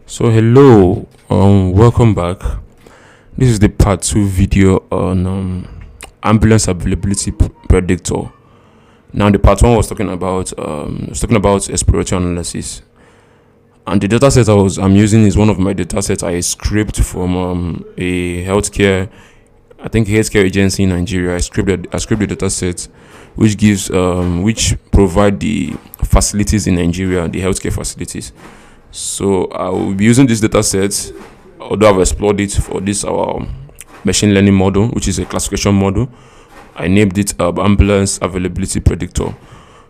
So hello, welcome back. This is the part 2 video on ambulance availability predictor. Now the part 1 was talking about exploratory analysis, and the data set I'm using is one of my data sets I scraped from a healthcare agency in Nigeria. I scraped the data set which provide the facilities in Nigeria, the healthcare facilities. So I will be using this data set, although I've explored it for this our machine learning model, which is a classification model. I named it ambulance availability predictor.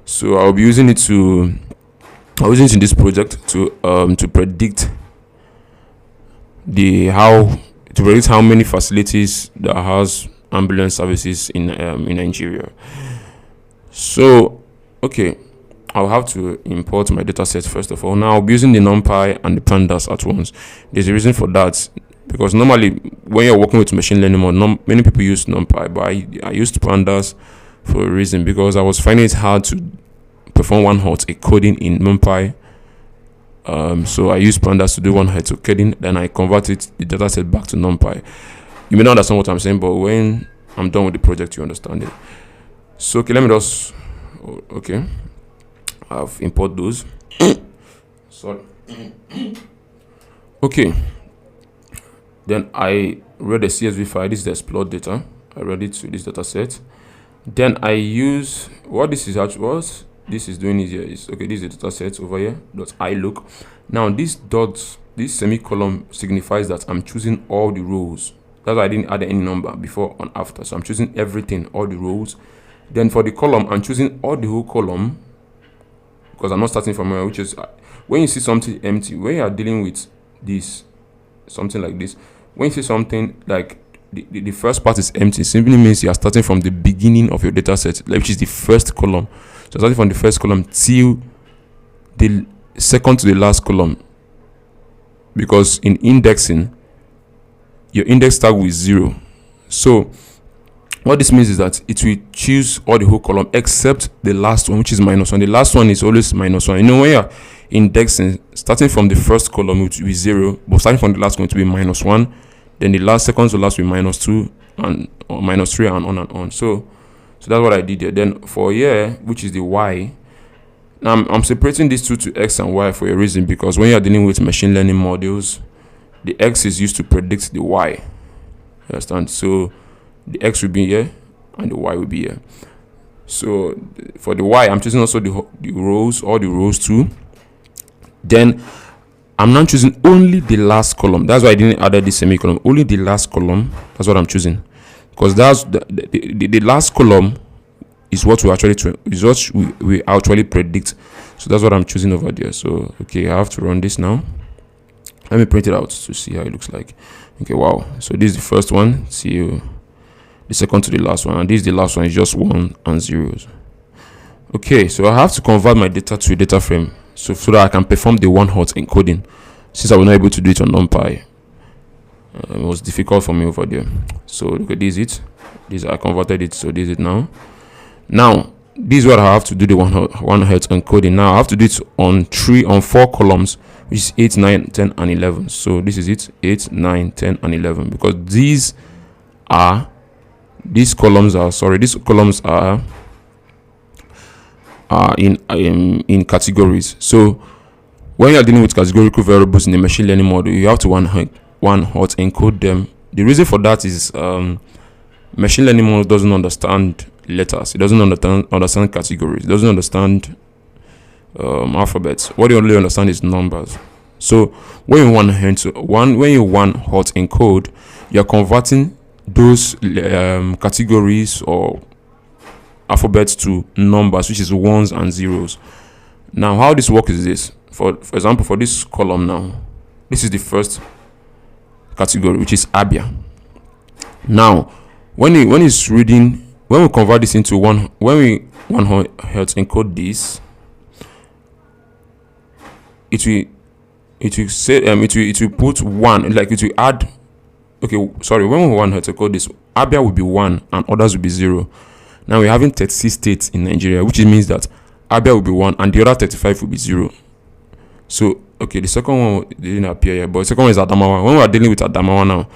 So I'll be using it in this project to predict how many facilities that has ambulance services in Nigeria. So okay, I'll have to import my data set first of all. Now I'll be using the NumPy and the pandas at once. There's a reason for that, because normally when you're working with machine learning model, many people use NumPy, but I used pandas for a reason, because I was finding it hard to perform one-hot encoding in NumPy. So I used pandas to do one-hot encoding, then I converted the data set back to NumPy. You may not understand what I'm saying, but when I'm done with the project, you understand it. So okay, let me just I've imported those. Sorry. Okay. Then I read the CSV file. This is the explore data. I read it to this data set. Then I use what this is doing is here is okay. This is the data set over here. .ilook. Now this semicolon signifies that I'm choosing all the rows. That's why I didn't add any number before and after. So I'm choosing everything, all the rows. Then for the column, I'm choosing all the whole column, because I'm not starting from where, which is when you see something empty, when you are dealing with this, something like this, when you see something like the first part is empty, simply means you are starting from the beginning of your data set, which is the first column. So starting from the first column till the second to the last column, because in indexing, your index tag with 0. So what this means is that it will choose all the whole column except the last one, which is -1. The last one is always -1. You know, when you're indexing, starting from the first column it will be 0, but starting from the last one it will be -1. Then the second to last will be -2 and or -3 and on and on. So that's what I did there. Then for here, which is the y, now I'm separating these two to x and y for a reason, because when you're dealing with machine learning models, the x is used to predict the y. You understand? So the x will be here and the y will be here. So for the y, I'm choosing also the rows, all the rows too. Then I'm not choosing only the last column. That's why I didn't add this semicolon. Only the last column. That's what I'm choosing, because that's the last column is what we actually predict. So that's what I'm choosing over there. So okay, I have to run this now. Let me print it out to see how it looks like. Okay, wow. So this is the first one. See the second to the last one, and this is the last one, is just 1 and 0s. Okay, so I have to convert my data to a data frame so that I can perform the one-hot encoding, since I was not able to do it on NumPy. It was difficult for me over there. So look at this, I converted it, so this is it now. Now this is what I have to do, the one-hot encoding. Now I have to do it on 4 columns, which is 8, 9, 10 and 11. So this is it, 8, 9, 10 and 11, because these columns are in categories. So when you are dealing with categorical variables in the machine learning model, you have to one-hot encode them. The reason for that is machine learning model doesn't understand letters. It doesn't understand categories. It doesn't understand alphabets. What you only understand is numbers. So when you one-hot encode, you are converting those categories or alphabets to numbers, which is 1s and 0s. Now how this works is this. For example, for this column now, this is the first category, which is Abia. Now when we convert this into when we one-hot encode this, it will put 1, like it will add. Okay, sorry, when we one-hot encode this, Abia will be 1 and others will be 0. Now we're having 36 states in Nigeria, which means that Abia will be 1 and the other 35 will be 0. So okay, the second one didn't appear here, but the second one is Adamawa. When we are dealing with Adamawa now,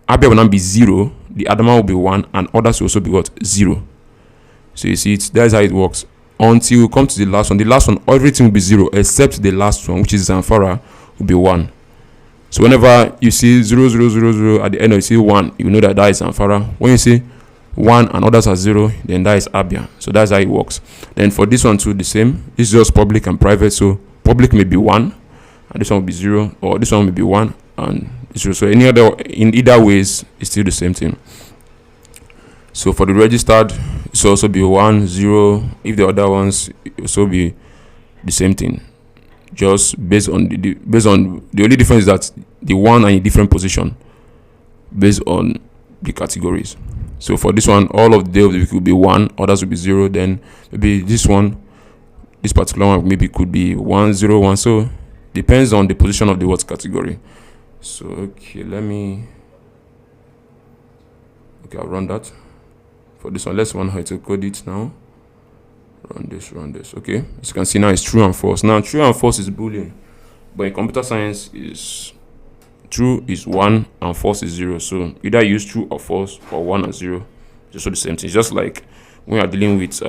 Abia will now be 0, the Adamawa will be 1, and others will also be what? 0. So you see it, that's how it works. Until we come to the last one. The last one, everything will be 0 except the last one, which is Zamfara, will be 1. So whenever you see 0, 0, 0, 0 at the end, you see 1, you know that is Zamfara. When you see 1 and others are 0, then that is Abia. So that's how it works. Then for this one too, the same. This is just public and private. So public may be 1, and this one will be 0, or this one will be 1 and 0. So in either ways, it's still the same thing. So for the registered, it's also be 1, 0. If the other ones, it also be the same thing. Just based on the only difference is that the 1 are in different position based on the categories. So for this one, all of the day of the week will be 1, others will be 0. Then maybe this particular one maybe could be 1, 0, 1. So depends on the position of the what category. So okay, I'll run that. For this one, let's run how to code it now. Run this. Okay, as you can see now, it's true and false. Now true and false is Boolean, but in computer science, is true is 1 and false is 0. So either use true or false, or 1 and 0. Just the same thing. It's just like when you're dealing with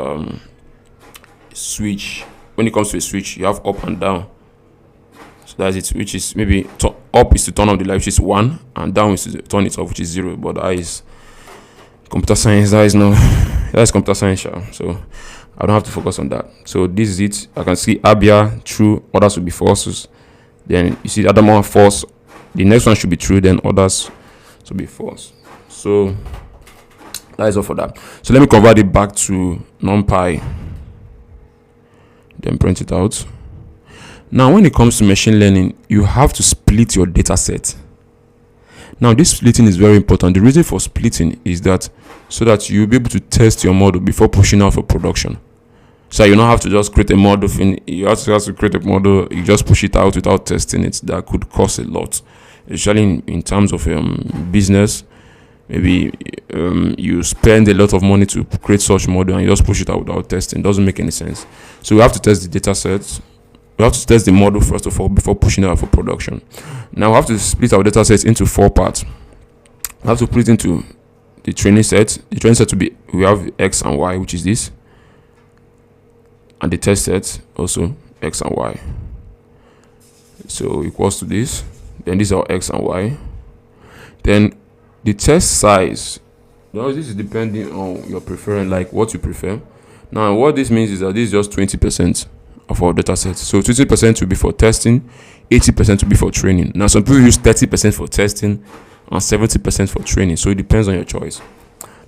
switch. When it comes to a switch, you have up and down. So that's it, which is maybe up is to turn on the light, which is 1, and down is to turn it off, which is 0. But that is computer science. That is computer science. So I don't have to focus on that. So this is it. I can see Abia true, others will be false. Then you see Adamawa false. The next one should be true, then others should be false. So that is all for that. So let me convert it back to NumPy. Then print it out. Now when it comes to machine learning, you have to split your data set. Now this splitting is very important. The reason for splitting is that so that you'll be able to test your model before pushing out for production. So you don't have to just create a model. You have to create a model. You just push it out without testing it. That could cost a lot, especially in terms of business. Maybe you spend a lot of money to create such model and you just push it out without testing. It doesn't make any sense. So we have to test the data set. We have to test the model first of all before pushing it out for production. Now we have to split our data sets into 4 parts. We have to put it into the training set. The training set will be, we have X and Y, which is this. And the test set also X and Y. So equals to this. Then these are X and Y. Then the test size. Now this is depending on your preference, like what you prefer. Now what this means is that this is just 20% of our data set. So 20% will be for testing, 80% will be for training. Now some people use 30% for testing and 70% for training. So it depends on your choice.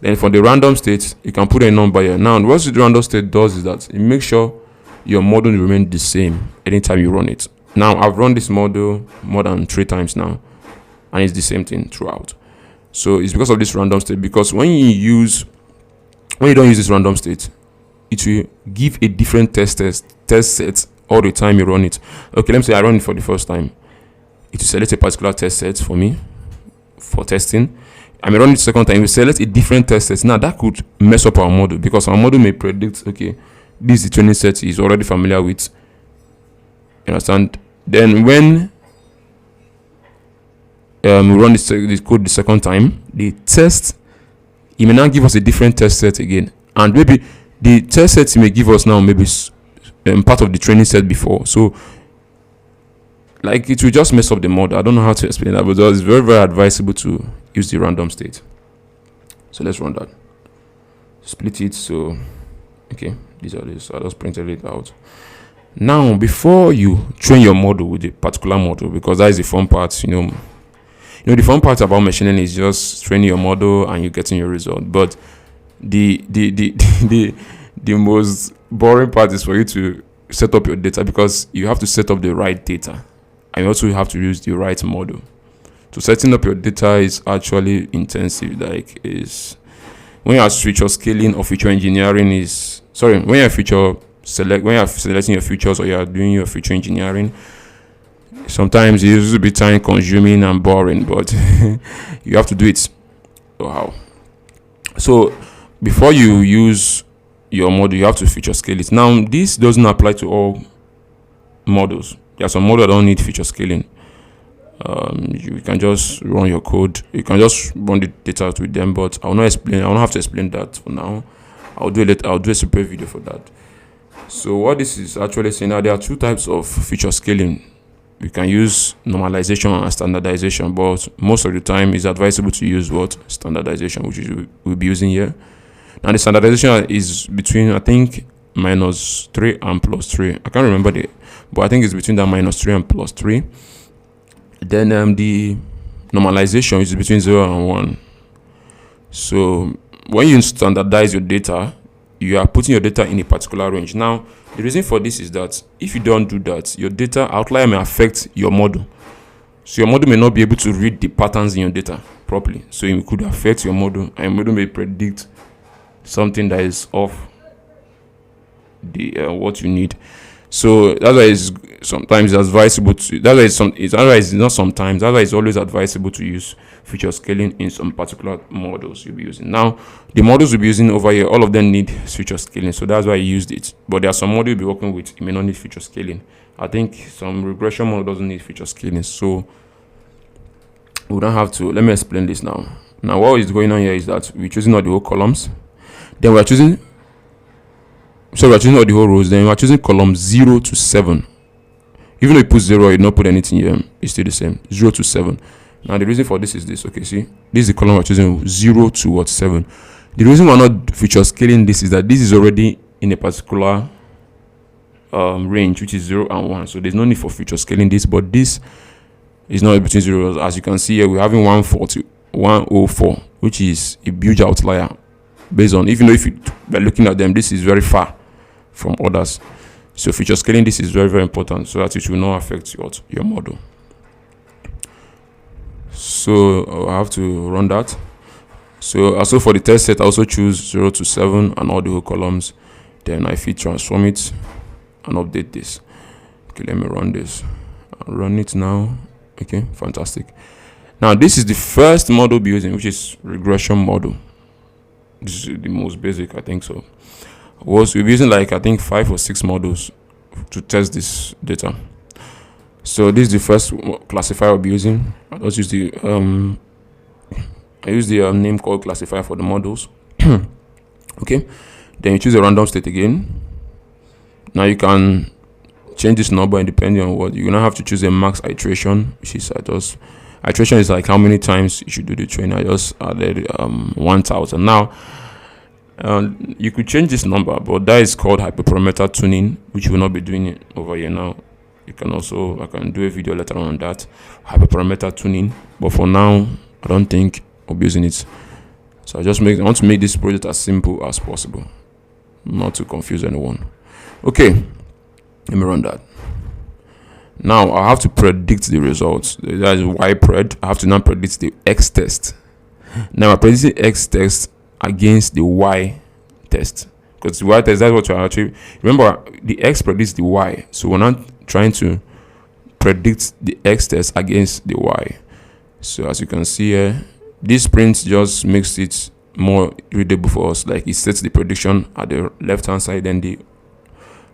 Then for the random state, you can put a number here. Now what the random state does is that it makes sure your model will remain the same anytime you run it. Now I've run this model more than 3 times now, and it's the same thing throughout. So it's because of this random state. Because when you don't use this random state, it will give a different test set all the time you run it. Okay, let me say I run it for the first time. It will select a particular test set for me for testing. I may run it the second time. We select a different test set. Now that could mess up our model because our model may predict, okay, this is the training set is already familiar with. You understand? Then when we run this code the second time, the test, it may now give us a different test set again, and maybe the test set it may give us now maybe part of the training set before. So like it will just mess up the model. I don't know how to explain that, but it's very, very advisable to use the random state. So let's run that. Split it. So okay, these are this. So I just printed it out. Now before you train your model with a particular model, because that is the fun part, you know, the fun part about machine learning is just training your model and you getting your result. But the most boring part is for you to set up your data, because you have to set up the right data and you also have to use the right model. So setting up your data is actually intensive. Like is when you are feature scaling or feature engineering is when you're selecting your features or you are doing your feature engineering, sometimes it used to be time consuming and boring, but you have to do it. Wow. So before you use your model, you have to feature scale it. Now this doesn't apply to all models. there are some models that don't need feature scaling. You can just run your code. You can just run the data out with them, but I will not have to explain that for now. I'll do a separate video for that. So what this is actually saying, now there are two types of feature scaling. We can use normalization and standardization, but most of the time it's advisable to use what? Standardization, which we'll be using here. Now the standardization is between, I think, -3 and +3. I can't remember but I think it's between that -3 and +3. Then the normalization is between 0 and 1. So when you standardize your data, you are putting your data in a particular range. Now, the reason for this is that if you don't do that, your data outlier may affect your model. So your model may not be able to read the patterns in your data properly. So it could affect your model, and your model may predict something that is off the what you need. So that's why it's sometimes advisable to. That's why it's not sometimes. That's why it's always advisable to use feature scaling in some particular models you'll be using. Now, the models we'll be using over here, all of them need feature scaling. So that's why I used it. But there are some models you'll be working with, it may not need feature scaling. I think some regression model doesn't need feature scaling. So we don't have to. Let me explain this now. Now, what is going on here is that we're choosing all the whole columns. Then we're choosing all the whole rows. Then we're choosing column 0 to 7. Even though you put 0, you not put anything here, it's still the same. 0 to 7. Now the reason for this is this. Okay, see, this is the column we're choosing, 0 to 7. The reason we're not feature scaling this is that this is already in a particular range, which is 0 and 1. So there's no need for feature scaling this, but this is not between 0. As you can see here, we're having 104, which is a huge outlier. Based on, even though if you're looking at them, this is very far from others. So feature scaling this is very, very important, so that it will not affect your model. So I have to run that. So also for the test set, I also choose 0 to 7 and all the whole columns. Then I transform it and update this. Okay, let me run this. I'll run it now. Okay, fantastic. Now this is the first model we'll be using, which is regression model. This is the most basic, I think so. We'll be using like, I think, 5 or 6 models to test this data. So this is the first classifier I'll be using. I just use the name called classifier for the models. Okay, then you choose a random state again. Now you can change this number depending on what you're gonna have to choose a max iteration, which is iteration is like how many times you should do the training. I just added 1000. Now you could change this number, but that is called hyperparameter tuning, which will not be doing it over here now. You can also, I can do a video later on that, hyperparameter tuning, but for now I don't think I'll be using it. So I want to make this project as simple as possible, not to confuse anyone. Okay, let me run that. Now I have to predict the results. That is ypred. I have to now predict the x test. Now I'm predicting x test against the y test, because the y test, that's what you're actually, remember, the x predicts the y, so we're not trying to predict the x test against the y. So as you can see here, this print just makes it more readable for us. Like it sets the prediction at the left hand side, then the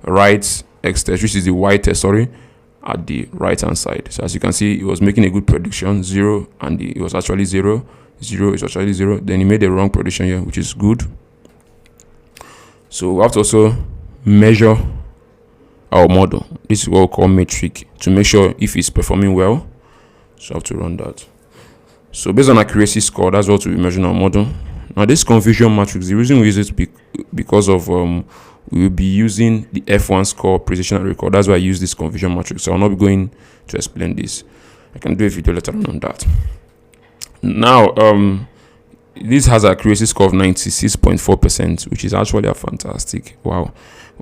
right x test, which is the y test, sorry, at the right hand side. So as you can see, it was making a good prediction, 0, and it was actually 0. 0 is actually 0. Then he made a wrong prediction here, which is good. So we have to also measure our model. This is what we call metric, to make sure if it's performing well. So I have to run that. So based on accuracy score, that's what we're measuring our model. Now this confusion matrix, the reason we use it because of we will be using the F1 score, precision and recall. That's why I use this confusion matrix. So I'll not be going to explain this. I can do a video later on that. Now this has an accuracy score of 96.4%, which is actually a fantastic, wow,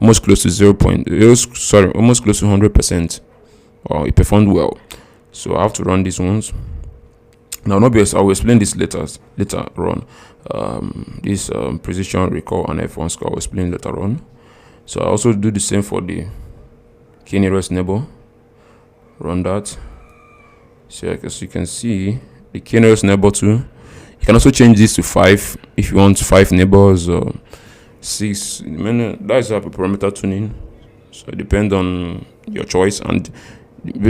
almost close to almost close to 100%. Wow, it performed well. So I have to run these ones. Now, I will explain this later on. This precision, recall, and F1 score I will explain later on. So I also do the same for the key nearest neighbor. Run that. So as you can see, the key nearest neighbor too. You can also change this to 5 if you want 5 neighbors or 6. That is hyperparameter tuning. So it depends on your choice, and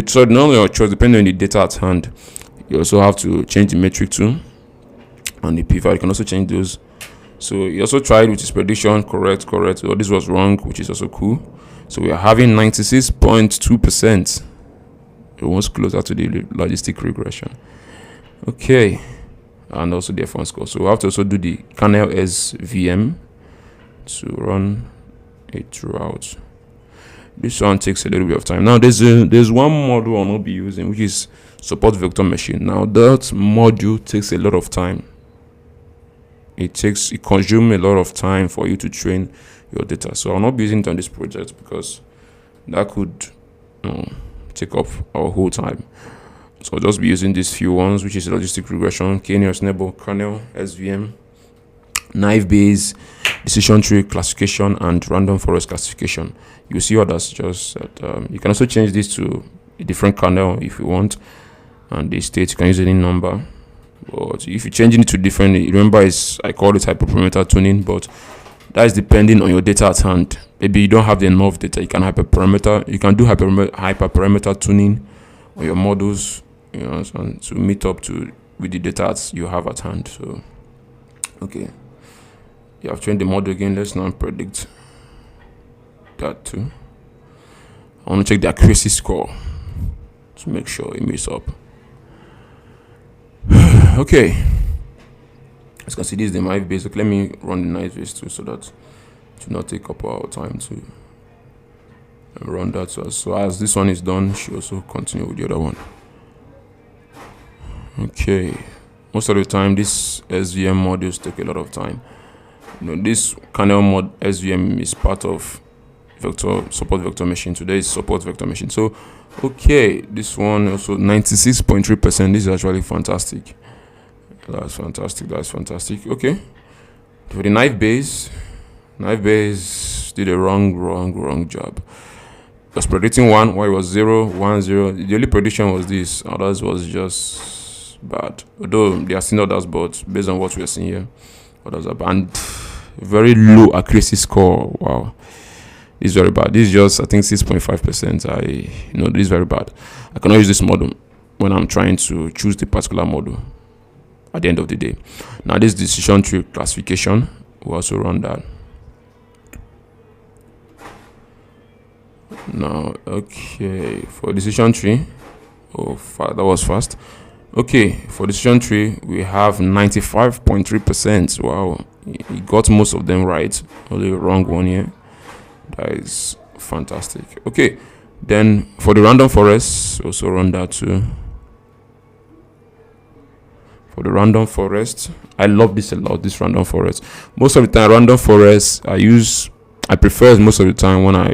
So not only your choice, depending on the data at hand, you also have to change the metric too, and the p-value. You can also change those. So you also tried with his prediction, correct. So this was wrong, which is also cool. So we are having 96.2%. It was closer to the logistic regression. Okay, and also the F1 score. So we have to also do the kernel SVM to run it throughout. This one takes a little bit of time. Now there's one module I'll not be using, which is support vector machine. Now that module takes a lot of time. It consumes a lot of time for you to train your data. So I'll not be using it on this project because that could take up our whole time. So I'll just be using these few ones, which is logistic regression, k-nearest neighbor, kernel, SVM, naive Bayes, decision tree classification, and random forest classification. You see others, just that you can also change this to a different kernel if you want, and the state you can use any number. But if you're changing it to different, remember I call it hyperparameter tuning, but that is depending on your data at hand. Maybe you don't have enough data. You can do hyperparameter tuning on your models, to meet up with the data you have at hand. So, okay, you have trained the model again. Let's now predict that too. I want to check the accuracy score to make sure it meets up. Okay, as you can see, this is the naive Bayes. Let me run the naive Bayes too, so that it will not take up our time to run that. So as this one is done, she also continue with the other one. Okay, most of the time this SVM modules take a lot of time. This kernel mod SVM is part of support vector machine. Today is support vector machine. So okay, this one also 96.3%. This is actually fantastic. That's fantastic. Okay, for the naive Bayes did a wrong job. It was predicting 1 while it was 0, 1, 0. The only prediction was this. Others was just bad. Although they are still others, but based on what we are seeing here, others are bad. Very low accuracy score. Wow. This is very bad. This is just, I think, 6.5%. This is very bad. I cannot use this model when I'm trying to choose the particular model at the end of the day. Now, this decision tree classification, we'll also run that. Now, okay, for decision tree, that was fast. Okay, for decision tree, we have 95.3%. Wow, he got most of them right. Only wrong one here. That is fantastic. Okay, then for the random forest, also run that too. For the random forest, I love this a lot. This random forest. Most of the time, random forest I prefer most of the time when I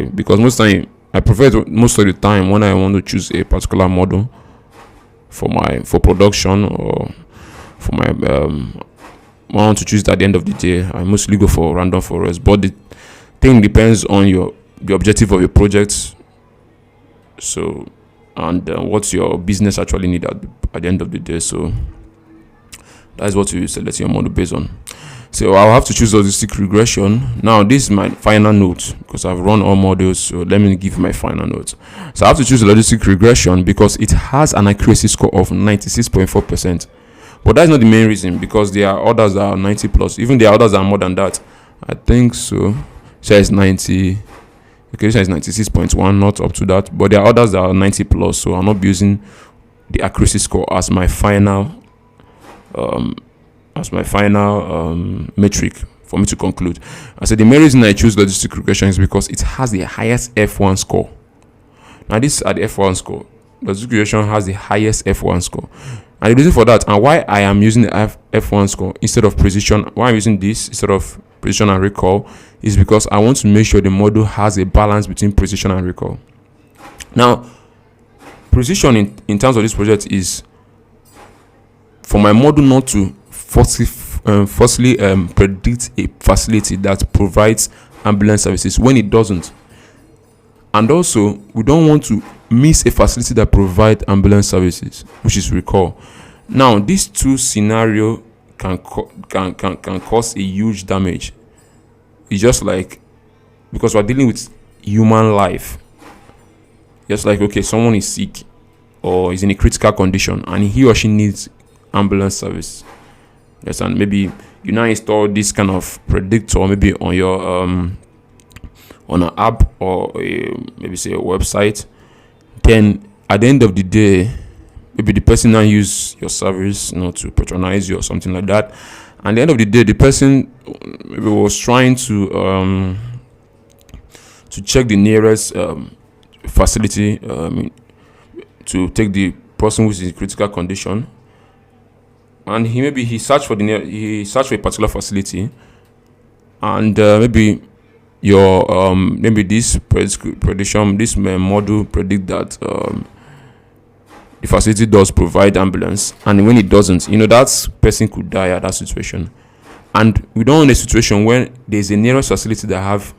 want to choose a particular model for production, or for my I want to choose it at the end of the day. I mostly go for random forest, but the thing depends on the objective of your project. So, and what's your business actually need at the end of the day. So that's what you select your model based on. So I'll have to choose logistic regression. Now this is my final note because I've run all models. So let me give my final note. So I have to choose logistic regression because it has an accuracy score of 96.4%. But that's not the main reason, because there are others that are 90 plus. Even there are others that are more than that. I think so. So it's 90. Okay, this is 96.1, not up to that. But there are others that are 90 plus. So I'll not be using the accuracy score as my final metric for me to conclude. I said the main reason I choose logistic regression is because it has the highest F1 score. Now this at the F1 score. Logistic regression has the highest F1 score. And the reason for that, and why I am using the F1 score instead of precision, why I'm using this instead of precision and recall, is because I want to make sure the model has a balance between precision and recall. Now, precision in terms of this project is for my model not to falsely predict a facility that provides ambulance services when it doesn't. And also, we don't want to miss a facility that provides ambulance services, which is recall. Now, these two scenarios can cause a huge damage. It's just like, because we're dealing with human life. Just like, okay, someone is sick or is in a critical condition and he or she needs ambulance service. Yes, and maybe you now install this kind of predictor maybe on your on an app or maybe say a website. Then at the end of the day, maybe the person now use your service, to patronize you or something like that. And at the end of the day, the person maybe was trying to check the nearest facility to take the person who is in critical condition, and he searched for a particular facility, and maybe your maybe this prediction, this model predict that the facility does provide ambulance, and when it doesn't, that person could die at that situation. And we don't want a situation when there's a nearest facility that have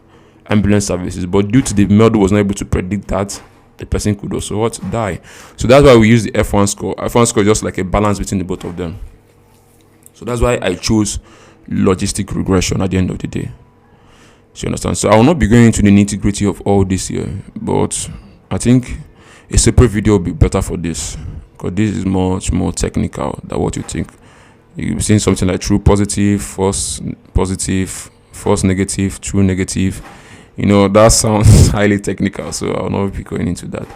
ambulance services, but due to the model was not able to predict that, the person could also die. So that's why we use the F1 score. F1 score is just like a balance between the both of them. So that's why I chose logistic regression at the end of the day. So you understand? So I will not be going into the nitty-gritty of all this here, but I think a separate video will be better for this, because this is much more technical than what you think. You'll be seeing something like true positive, false positive, false negative, true negative. That sounds highly technical, so I'll not be going into that.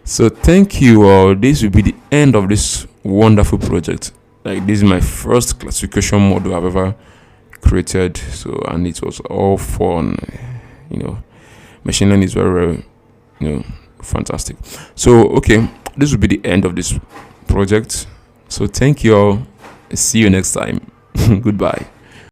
So thank you all. This will be the end of this wonderful project. Like, this is my first classification model I've ever created, and it was all fun. Machine learning is very, very fantastic. So okay, this will be the end of this project. So thank you all. See you next time. Goodbye.